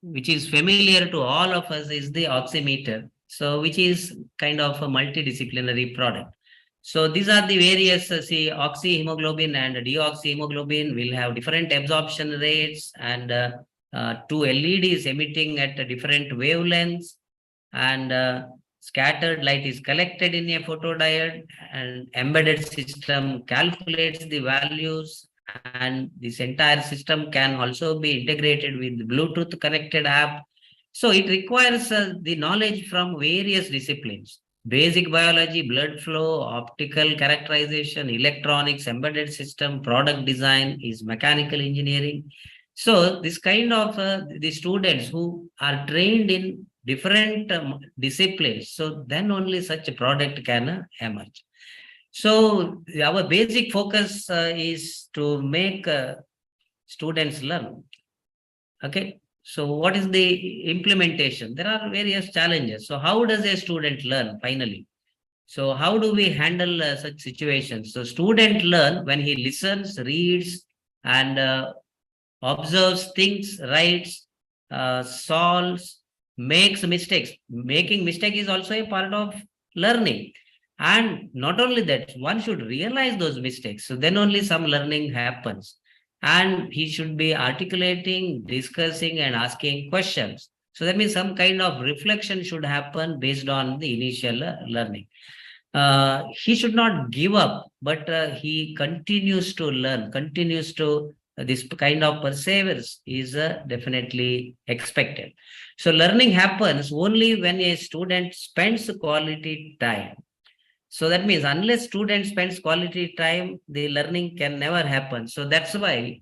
which is familiar to all of us is the oximeter. So which is kind of a multidisciplinary product. So these are the various, see, oxyhemoglobin and deoxyhemoglobin will have different absorption rates, and two LEDs emitting at different wavelengths, and scattered light is collected in a photodiode, and embedded system calculates the values, and this entire system can also be integrated with Bluetooth connected app. So it requires the knowledge from various disciplines: basic biology, blood flow, optical characterization, electronics, embedded system, product design, is mechanical engineering. So this kind of the students who are trained in different disciplines, so then only such a product can emerge. So our basic focus is to make students learn. Okay. So what is the implementation? There are various challenges. So how does a student learn finally? So how do we handle such situations? So student learn when he listens, reads, and observes things, writes, solves, makes mistakes. Making mistake is also a part of learning. And not only that, one should realize those mistakes. So then only some learning happens. And he should be articulating, discussing, and asking questions. So that means some kind of reflection should happen based on the initial learning. He should not give up, but he continues to learn, continues to this kind of perseverance is definitely expected. So learning happens only when a student spends quality time. So that means unless student spends quality time, the learning can never happen. So that's why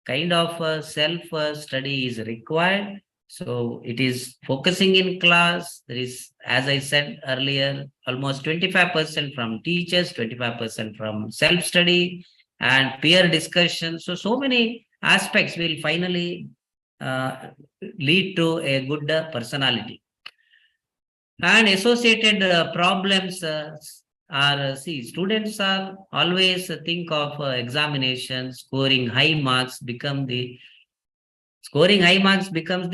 kind of self-study is required. So it is focusing in class. There is, as I said earlier, almost 25% from teachers, 25% from self-study and peer discussion. So many aspects will finally lead to a good personality. And associated problems see, students are always think of examinations, scoring high marks becomes the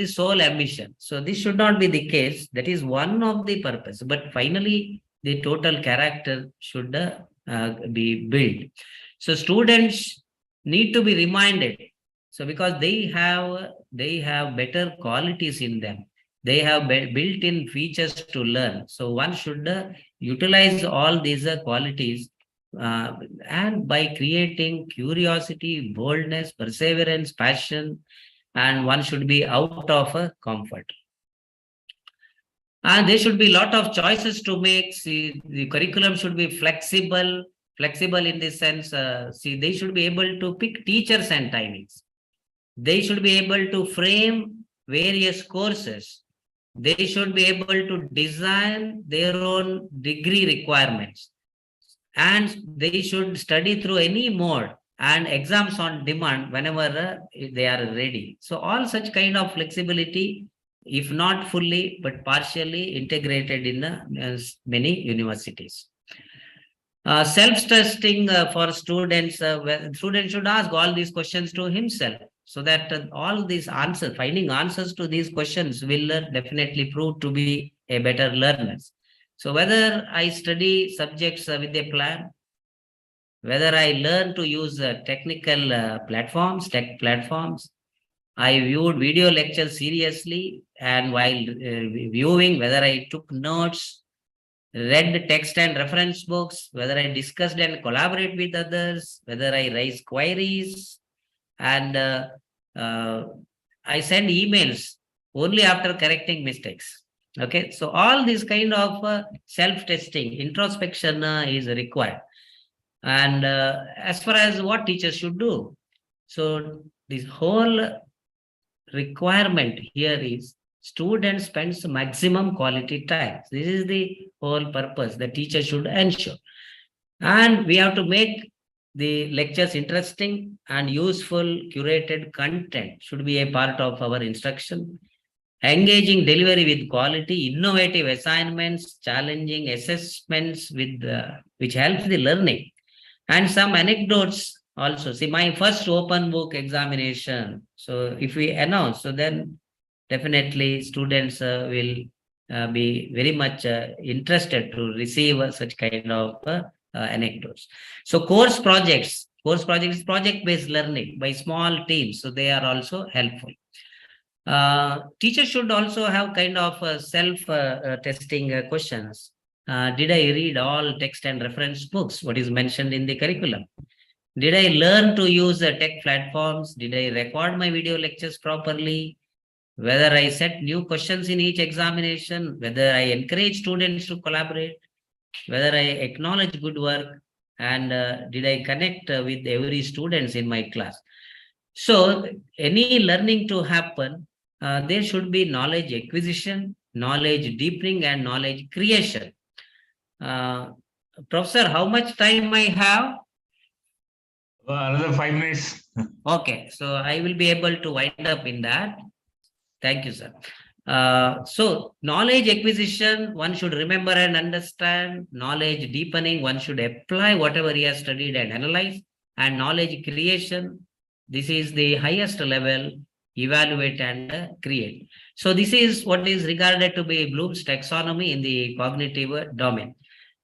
sole ambition. So this should not be the case. That is one of the purpose. But finally, the total character should be built. So students need to be reminded. So because they have better qualities in them. They have built-in features to learn. So one should utilize all these qualities and by creating curiosity, boldness, perseverance, passion, and one should be out of comfort. And there should be a lot of choices to make. See, the curriculum should be flexible in the sense, they should be able to pick teachers and timings. They should be able to frame various courses. They should be able to design their own degree requirements. And they should study through any mode and exams on demand whenever they are ready. So all such kind of flexibility, if not fully, but partially integrated in many universities. Self-testing for students, students should ask all these questions to himself. So that all these answers, finding answers to these questions will definitely prove to be a better learners. So whether I study subjects with a plan, whether I learn to use technical tech platforms, I viewed video lectures seriously, and while viewing, whether I took notes, read text and reference books, whether I discussed and collaborate with others, whether I raise queries, and I send emails only after correcting mistakes. Okay, so all these kind of self-testing, introspection is required. And as far as what teachers should do, so this whole requirement here is student spends maximum quality time. This is the whole purpose the teacher should ensure. And we have to make the lectures interesting and useful. Curated content should be a part of our instruction. Engaging delivery with quality, innovative assignments, challenging assessments with which helps the learning. And some anecdotes also. See, my first open book examination. So if we announce, so then definitely students will be very much interested to receive such kind of anecdotes. So course projects is project-based learning by small teams. So they are also helpful. Teachers should also have kind of self-testing questions. Did I read all text and reference books? What is mentioned in the curriculum? Did I learn to use tech platforms? Did I record my video lectures properly? Whether I set new questions in each examination, whether I encourage students to collaborate, whether I acknowledge good work, and did I connect with every student in my class? So any learning to happen, there should be knowledge acquisition, knowledge deepening, and knowledge creation. Professor, how much time I have? Another 5 minutes. Okay, so I will be able to wind up in that. Thank you, sir. So knowledge acquisition, one should remember and understand. Knowledge deepening, one should apply whatever he has studied and analyze. And knowledge creation, this is the highest level, evaluate and create. So this is what is regarded to be Bloom's taxonomy in the cognitive domain.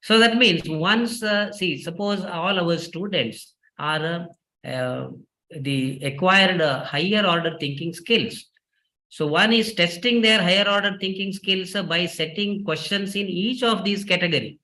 So that means once, suppose all our students are the acquired higher order thinking skills. So one is testing their higher order thinking skills by setting questions in each of these categories.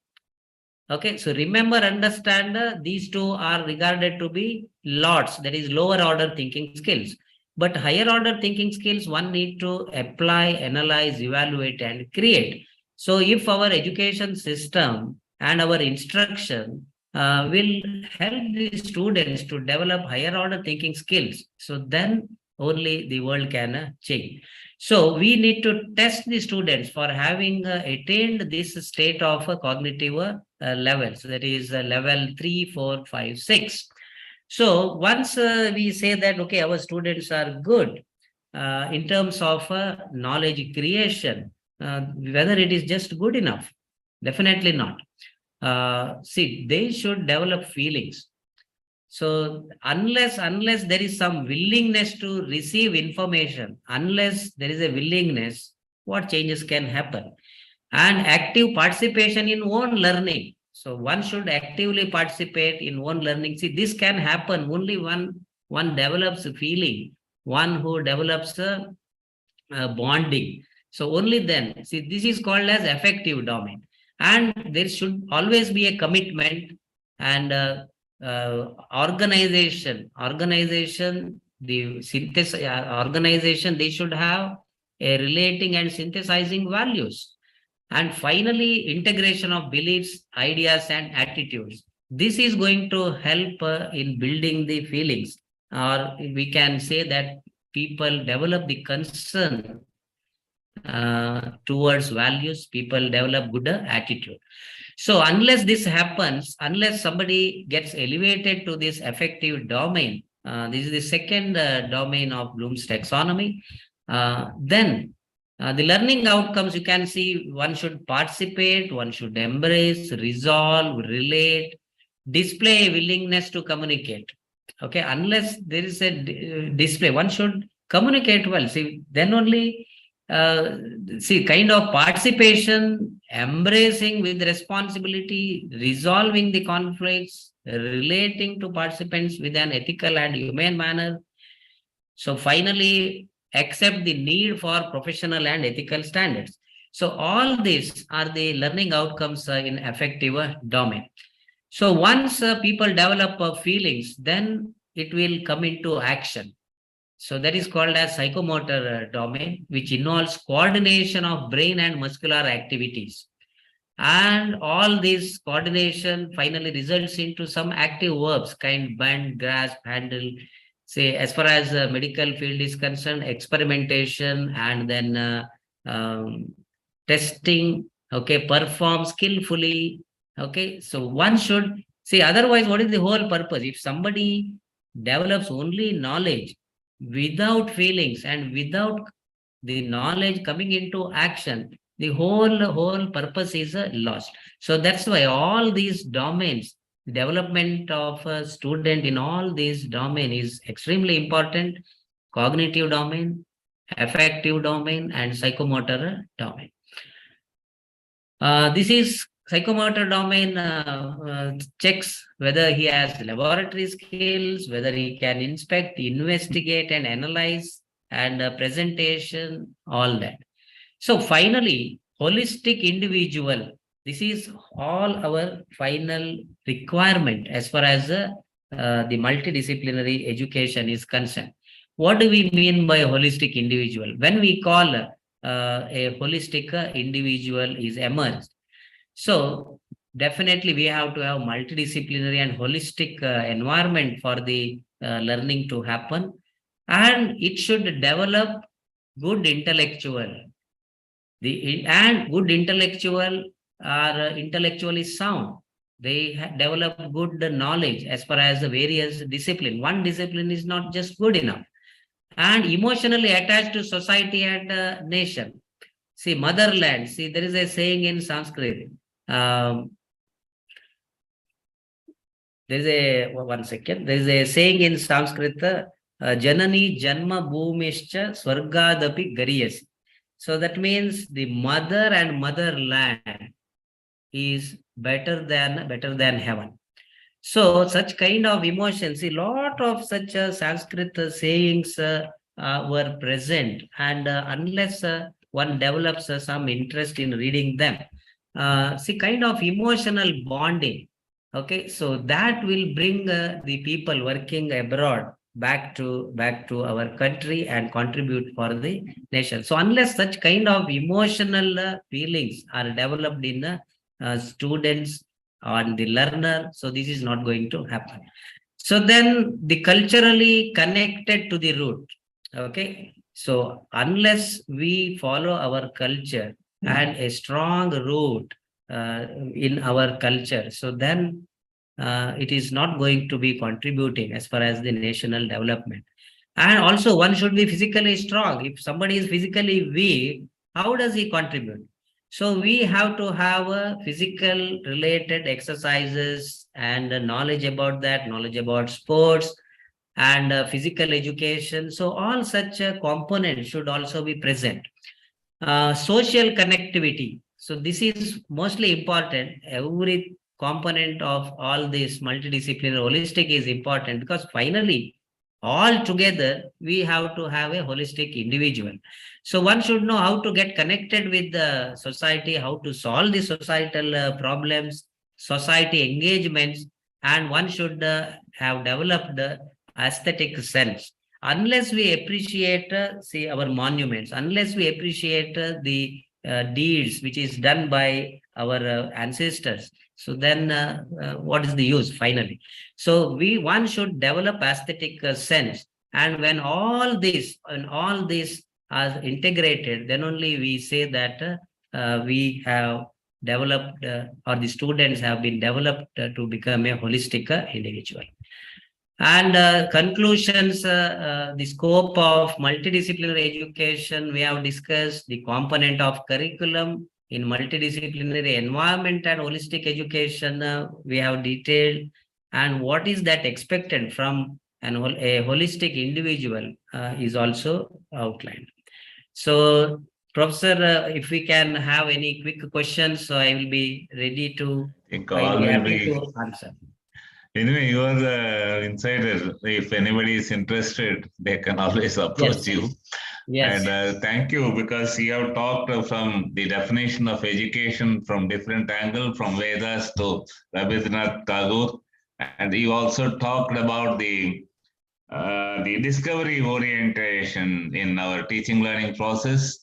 Okay, so remember, understand, these two are regarded to be lots, that is lower order thinking skills. But higher order thinking skills, one need to apply, analyze, evaluate, and create. So if our education system and our instruction will help the students to develop higher order thinking skills, so then only the world can change. So we need to test the students for having attained this state of cognitive levels, that is level 3, 4, 5, 6. So once we say that, okay, our students are good in terms of knowledge creation, whether it is just good enough, definitely not. See, they should develop feelings. So unless there is some willingness to receive information, unless there is a willingness, what changes can happen? And active participation in own learning. So one should actively participate in own learning. See, this can happen only when one develops a feeling, one who develops a bonding. So only then, see, this is called as affective domain. And there should always be a commitment and organization, the organization, they should have a relating and synthesizing values. And finally, integration of beliefs, ideas, and attitudes. This is going to help in building the feelings, or we can say that people develop the concern towards values, people develop good attitude. So unless this happens, unless somebody gets elevated to this affective domain, this is the second domain of Bloom's taxonomy, then the learning outcomes, you can see, one should participate, one should embrace, resolve, relate, display a willingness to communicate. Okay, unless there is a display, one should communicate well. See, then only kind of participation, embracing with responsibility, resolving the conflicts, relating to participants with an ethical and humane manner. So finally, accept the need for professional and ethical standards. So all these are the learning outcomes in affective domain. So once people develop feelings, then it will come into action. So that is called as psychomotor domain, which involves coordination of brain and muscular activities. And all this coordination finally results into some active verbs, kind, bend, grasp, handle. Say, as far as the medical field is concerned, experimentation, and then testing, okay, perform skillfully. Okay, so one should see, otherwise, what is the whole purpose? If somebody develops only knowledge without feelings and without the knowledge coming into action, the whole purpose is lost. So that's why all these domains, development of a student in all these domain is extremely important: cognitive domain, affective domain, and psychomotor domain. This is psychomotor domain checks whether he has laboratory skills, whether he can inspect, investigate, and analyze, and presentation, all that. So finally, holistic individual. This is all our final requirement as far as the multidisciplinary education is concerned. What do we mean by holistic individual? When we call a holistic individual is emerged. So definitely we have to have multidisciplinary and holistic environment for the learning to happen, and it should develop good intellectual. And good intellectual are intellectually sound. They develop good knowledge as far as the various discipline. One discipline is not just good enough. And emotionally attached to society and nation. See, motherland. See, there is a saying in Sanskrit. There is a saying in Sanskrit, Janani Janma Bhumischa Swargadapi Gariyasi. So that means the mother and motherland. is better than heaven. So such kind of emotions, a lot of such Sanskrit sayings were present, and unless one develops some interest in reading them, see kind of emotional bonding. Okay, so that will bring the people working abroad back to our country and contribute for the nation. So unless such kind of emotional feelings are developed in students on the learner, so this is not going to happen. So then the culturally connected to the root. Okay, so unless we follow our culture and a strong root in our culture, so then it is not going to be contributing as far as the national development. And also one should be physically strong. If somebody is physically weak, how does he contribute? So we have to have a physical related exercises and knowledge about that, knowledge about sports and physical education. So all such components should also be present. Social connectivity. So this is mostly important. Every component of all this multidisciplinary holistic is important, because finally all together we have to have a holistic individual. So one should know how to get connected with the society, how to solve the societal problems, society engagements, and one should have developed the aesthetic sense. Unless we appreciate see our monuments, unless we appreciate the deeds which is done by our ancestors, so then what is the use finally? So one should develop aesthetic sense, and when all this are integrated, then only we say that we have developed or the students have been developed to become a holistic individual. And conclusions, the scope of multidisciplinary education, we have discussed the component of curriculum in multidisciplinary environment and holistic education, we have detailed, and what is that expected from a holistic individual is also outlined. So, Professor, if we can have any quick questions, so I will be ready to, I'll be happy to answer. Anyway, you are the insider. If anybody is interested, they can always approach you. Yes. And thank you, because you have talked from the definition of education from different angle, from Vedas to Rabindranath Tagore, and you also talked about the discovery orientation in our teaching learning process.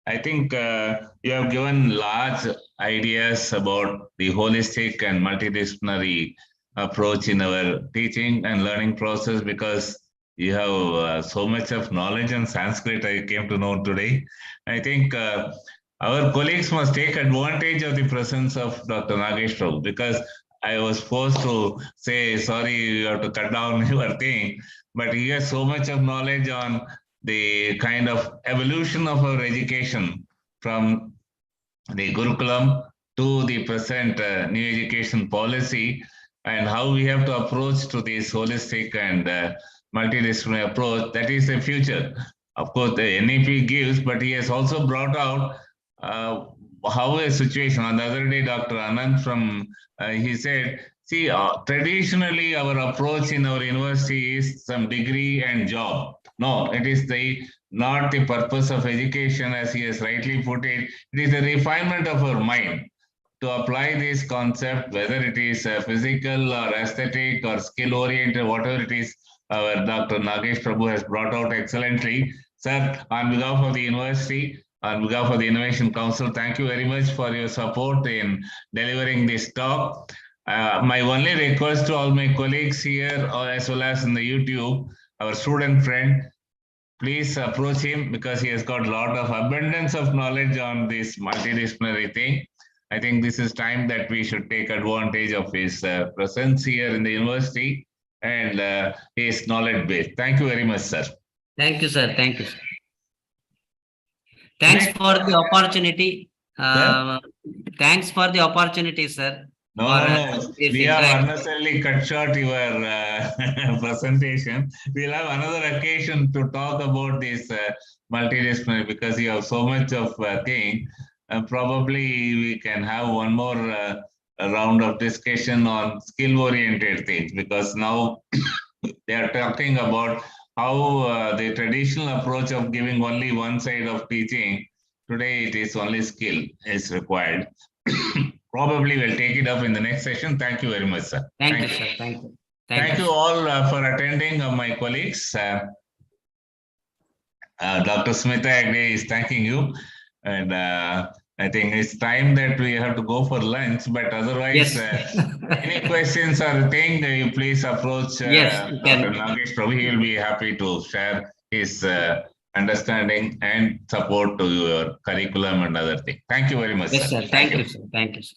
I think you have given large ideas about the holistic and multidisciplinary approach in our teaching and learning process, because you have so much of knowledge on Sanskrit I came to know today. I think our colleagues must take advantage of the presence of Dr. Nagesh Prabhu, because I was forced to say, sorry, you have to cut down your thing, but he has so much of knowledge on the kind of evolution of our education from the curriculum to the present new education policy, and how we have to approach to this holistic and multidisciplinary approach. That is the future. Of course, the NEP gives, but he has also brought out how a situation. On the other day, Dr. Anand he said, see, traditionally our approach in our university is some degree and job. No, it is not the purpose of education, as he has rightly put it. It is the refinement of our mind to apply this concept, whether it is physical or aesthetic or skill oriented, whatever it is. Our Dr. Nagesh Prabhu has brought out excellently. Sir, on behalf of the university, on behalf of the Innovation Council, thank you very much for your support in delivering this talk. My only request to all my colleagues here, as well as in the YouTube, our student friend, please approach him, because he has got a lot of abundance of knowledge on this multidisciplinary thing. I think this is time that we should take advantage of his presence here in the university and his knowledge base. Thank you very much, sir. Thank you, sir. Thank you, sir. Thanks for the opportunity. Thanks for the opportunity, sir. No, we have unnecessarily cut short your presentation. We'll have another occasion to talk about this multidisciplinary, because you have so much of thing. probably we can have one more round of discussion on skill-oriented things, because now they are talking about how the traditional approach of giving only one side of teaching, today it is only skill is required. Probably we'll take it up in the next session. Thank you very much, sir. Thank you, sir. Thank you. Thank you all for attending, my colleagues. Dr. Smita Agde is thanking you. And I think it's time that we have to go for lunch, but otherwise, Yes. any questions or thing, you please approach Yes, you can. Dr. Nagesh Prabhu. He will be happy to share his understanding and support to your curriculum and other things. Thank you very much, Yes, sir. sir. Thank you, sir. Thank you, sir.